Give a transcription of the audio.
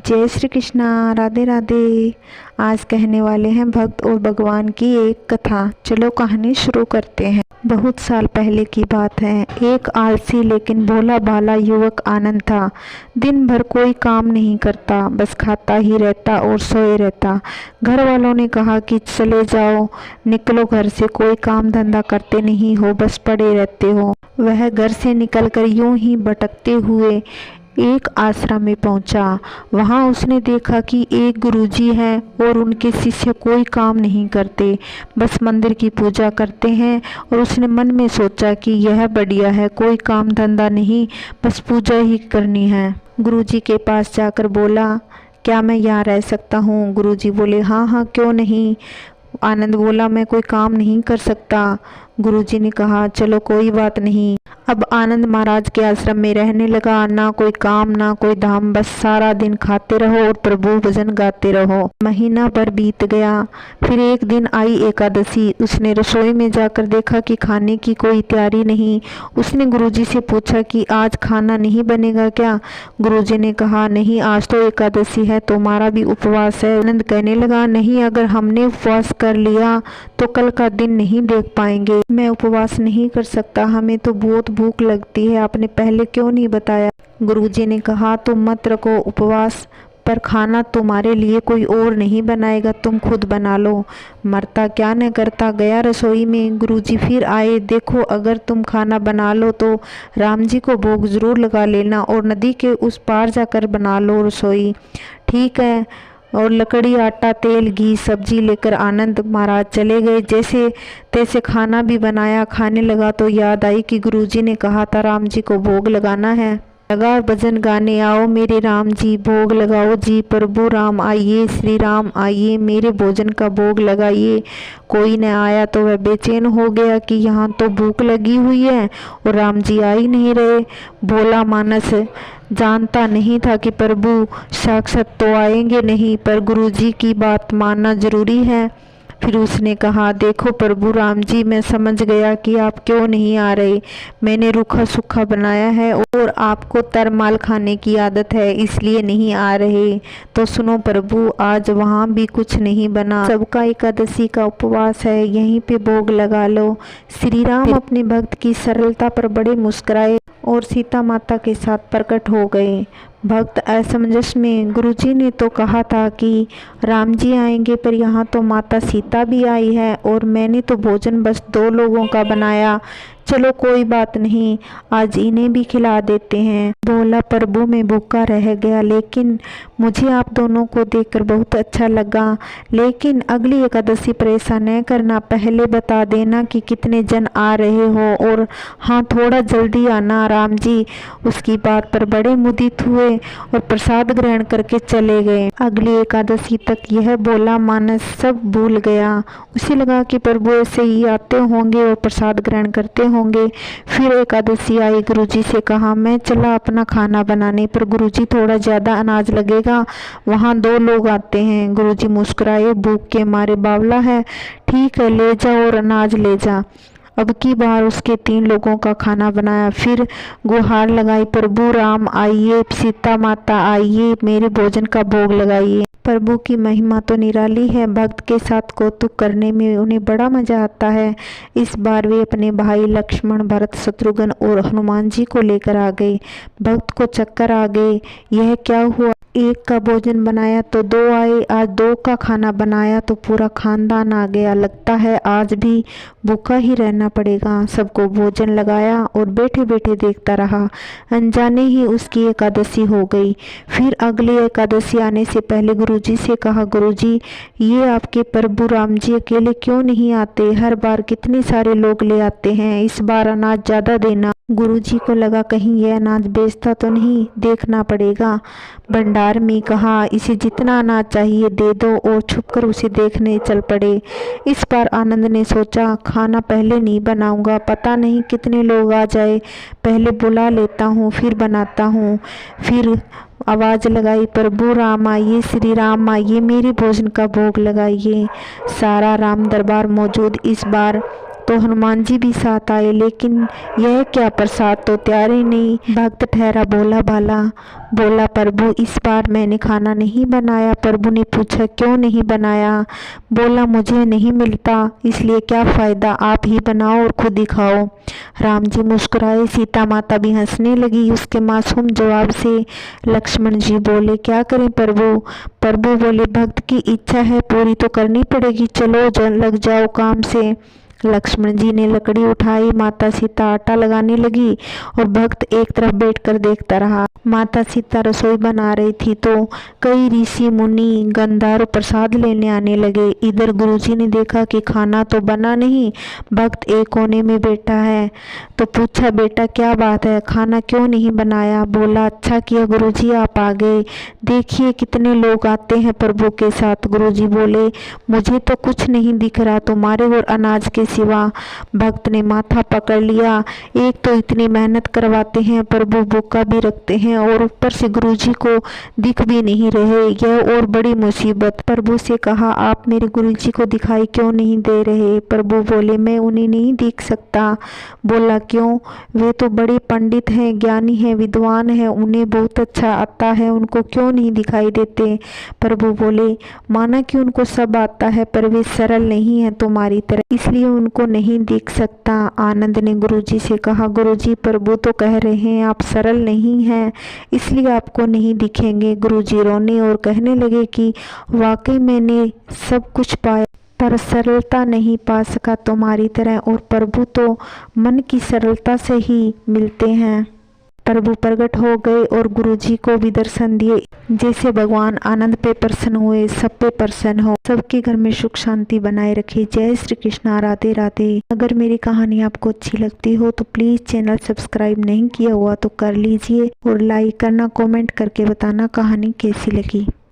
जय श्री कृष्णा, राधे राधे। आज कहने वाले हैं भक्त और भगवान की एक कथा। चलो कहानी शुरू करते हैं। बहुत साल पहले की बात है। एक आलसी लेकिन भोला भाला युवक आनंद था। दिन भर कोई काम नहीं करता, बस खाता ही रहता और सोए रहता। घर वालों ने कहा कि चले जाओ, निकलो घर से, कोई काम धंधा करते नहीं हो, बस पड़े रहते हो। वह घर से निकलकर यूं ही भटकते हुए एक आश्रम में पहुंचा। वहां उसने देखा कि एक गुरुजी हैं और उनके शिष्य कोई काम नहीं करते, बस मंदिर की पूजा करते हैं। और उसने मन में सोचा कि यह बढ़िया है, कोई काम धंधा नहीं, बस पूजा ही करनी है। गुरुजी के पास जाकर बोला, क्या मैं यहाँ रह सकता हूँ? गुरुजी बोले, हाँ हाँ, क्यों नहीं। आनंद बोला, मैं कोई काम नहीं कर सकता। गुरुजी ने कहा, चलो कोई बात नहीं। अब आनंद महाराज के आश्रम में रहने लगा। ना कोई काम ना कोई धाम, बस सारा दिन खाते रहो और प्रभु भजन गाते रहो। महीना भर बीत गया। फिर एक दिन आई एकादशी। उसने रसोई में जाकर देखा कि खाने की कोई तैयारी नहीं। उसने गुरुजी से पूछा कि आज खाना नहीं बनेगा क्या? गुरुजी ने कहा, नहीं, आज तो एकादशी है, तुम्हारा भी उपवास है। आनंद कहने लगा, नहीं, अगर हमने उपवास कर लिया तो कल का दिन नहीं देख पाएंगे। मैं उपवास नहीं कर सकता, हमें तो बहुत भूख लगती है, आपने पहले क्यों नहीं बताया? गुरुजी ने कहा, तुम मत रखो उपवास, पर खाना तुम्हारे लिए कोई और नहीं बनाएगा, तुम खुद बना लो। मरता क्या न करता, गया रसोई में। गुरुजी फिर आए, देखो अगर तुम खाना बना लो तो राम जी को भोग जरूर लगा लेना और नदी के उस पार जाकर बना लो रसोई। ठीक है। और लकड़ी, आटा, तेल, घी, सब्जी लेकर आनंद महाराज चले गए। जैसे तैसे खाना भी बनाया, खाने लगा तो याद आई कि गुरुजी ने कहा था राम जी को भोग लगाना है। लगा भजन गाने, आओ मेरे राम जी भोग लगाओ जी, प्रभु राम आइए, श्री राम आइए, मेरे भोजन का भोग लगाइए। कोई न आया तो वह बेचैन हो गया कि यहाँ तो भूख लगी हुई है और राम जी आ ही नहीं रहे। भोला मानस जानता नहीं था कि प्रभु साक्षात तो आएंगे नहीं, पर गुरुजी की बात मानना जरूरी है। फिर उसने कहा, देखो प्रभु राम जी, मैं समझ गया कि आप क्यों नहीं आ रहे। मैंने रूखा सूखा बनाया है और आपको तरमाल खाने की आदत है, इसलिए नहीं आ रहे। तो सुनो प्रभु, आज वहाँ भी कुछ नहीं बना, सबका एकादशी का उपवास है, यहीं पे भोग लगा लो। श्री राम अपने भक्त की सरलता पर बड़े मुस्कुराए और सीता माता के साथ प्रकट हो गए। भक्त असमंजस में, गुरुजी ने तो कहा था कि राम जी आएंगे, पर यहाँ तो माता सीता भी आई है और मैंने तो भोजन बस 2 लोगों का बनाया। चलो कोई बात नहीं, आज इन्हें भी खिला देते हैं। बोला, प्रभु मैं भूखा रह गया, लेकिन मुझे आप दोनों को देखकर बहुत अच्छा लगा। लेकिन अगली एकादशी पर ऐसा न करना, पहले बता देना कि कितने जन आ रहे हो, और हाँ, थोड़ा जल्दी आना राम जी। उसकी बात पर बड़े मुदित हुए और प्रसाद ग्रहण करके चले गए। अगली एकादशी तक यह भोला मानस सब भूल गया। उसे लगा कि प्रभु ऐसे ही आते होंगे और प्रसाद ग्रहण करते होंगे। फिर एकादशी आई। गुरुजी से कहा, मैं चला अपना खाना बनाने, पर गुरुजी थोड़ा ज्यादा अनाज लगेगा, वहाँ 2 लोग आते हैं। गुरुजी मुस्कुराए, भूख के मारे, बावला है, ठीक है ले जा और अनाज ले जा। अब की बार उसके 3 लोगों का खाना बनाया। फिर गुहार लगाई, प्रभु राम आइए, सीता माता आइए, मेरे भोजन का भोग लगाइए। प्रभु की महिमा तो निराली है, भक्त के साथ कौतुक करने में उन्हें बड़ा मजा आता है। इस बार वे अपने भाई लक्ष्मण, भरत, शत्रुघ्न और हनुमान जी को लेकर आ गए। भक्त को चक्कर आ गए, यह क्या हुआ, एक का भोजन बनाया तो 2 आए, आज 2 का खाना बनाया तो पूरा खानदान आ गया। लगता है आज भी भूखा ही रहना पड़ेगा। सबको भोजन लगाया और बैठे बैठे देखता रहा। अनजाने ही उसकी एकादशी हो गई। फिर अगली एकादशी आने से पहले गुरुजी से कहा, गुरुजी ये आपके प्रभु राम जी अकेले क्यों नहीं आते? हर बार कितने सारे लोग ले आते हैं, इस बार अनाज ज्यादा देना। गुरुजी को लगा कहीं यह अनाज बेचता तो नहीं, देखना पड़ेगा। भंडार में कहा, इसे जितना अनाज चाहिए दे दो, और छुपकर उसे देखने चल पड़े। इस बार आनंद ने सोचा, खाना पहले नहीं बनाऊंगा, पता नहीं कितने लोग आ जाए, पहले बुला लेता हूँ फिर बनाता हूँ। फिर आवाज लगाई, प्रभु राम आइए, श्री राम आइए, मेरे भोजन का भोग लगाइए। सारा राम दरबार मौजूद। इस बार तो हनुमान जी भी साथ आए, लेकिन यह क्या प्रसाद तो तैयार ही नहीं। भक्त ठहरा बोला भाला, बोला प्रभु इस बार मैंने खाना नहीं बनाया। प्रभु ने पूछा क्यों नहीं बनाया? बोला मुझे नहीं मिलता, इसलिए क्या फ़ायदा, आप ही बनाओ और खुद ही खाओ। राम जी मुस्कुराए, सीता माता भी हंसने लगी उसके मासूम जवाब से। लक्ष्मण जी बोले क्या करें प्रभु? प्रभु बोले भक्त की इच्छा है पूरी तो करनी पड़ेगी, चलो लग जाओ काम से। लक्ष्मण जी ने लकड़ी उठाई, माता सीता आटा लगाने लगी और भक्त एक तरफ बैठकर देखता रहा। माता सीता रसोई बना रही थी तो कई ऋषि मुनि गंधर्व प्रसाद लेने आने लगे। इधर गुरुजी ने देखा कि खाना तो बना नहीं, भक्त एक कोने में बैठा है, तो पूछा बेटा क्या बात है, खाना क्यों नहीं बनाया? बोला अच्छा किया गुरुजी आप आ गए, देखिए कितने लोग आते हैं प्रभु के साथ। गुरुजी बोले मुझे तो कुछ नहीं दिख रहा तुम्हारे और अनाज के सिवा। भक्त ने माथा पकड़ लिया, एक तो इतनी मेहनत करवाते हैं, प्रभु भूखा भी रखते हैं और ऊपर से गुरुजी को दिख भी नहीं रहे, यह और बड़ी मुसीबत। प्रभु से कहा आप मेरे गुरुजी को दिखाई क्यों नहीं दे रहे? प्रभु बोले मैं उन्हें नहीं देख सकता। बोला क्यों? वे तो बड़े पंडित हैं, ज्ञानी हैं, विद्वान हैं, उन्हें बहुत अच्छा आता है, उनको क्यों नहीं दिखाई देते? प्रभु बोले माना कि उनको सब आता है पर वे सरल नहीं है तुम्हारी तरह, इसलिए उनको नहीं दिख सकता। आनंद ने गुरुजी से कहा गुरुजी प्रभु तो कह रहे हैं आप सरल नहीं हैं, इसलिए आपको नहीं दिखेंगे। गुरुजी रोने और कहने लगे कि वाकई मैंने सब कुछ पाया पर सरलता नहीं पा सका तुम्हारी तरह, और प्रभु तो मन की सरलता से ही मिलते हैं। प्रभु प्रकट हो गए और गुरुजी को भी दर्शन दिए, जैसे भगवान आनंद पे प्रसन्न हुए सब पे प्रसन्न हो। सबके घर में सुख शांति बनाए रखे। जय श्री कृष्णा, राधे राधे। अगर मेरी कहानी आपको अच्छी लगती हो तो प्लीज़ चैनल सब्सक्राइब नहीं किया हुआ तो कर लीजिए और लाइक करना, कमेंट करके बताना कहानी कैसी लगी।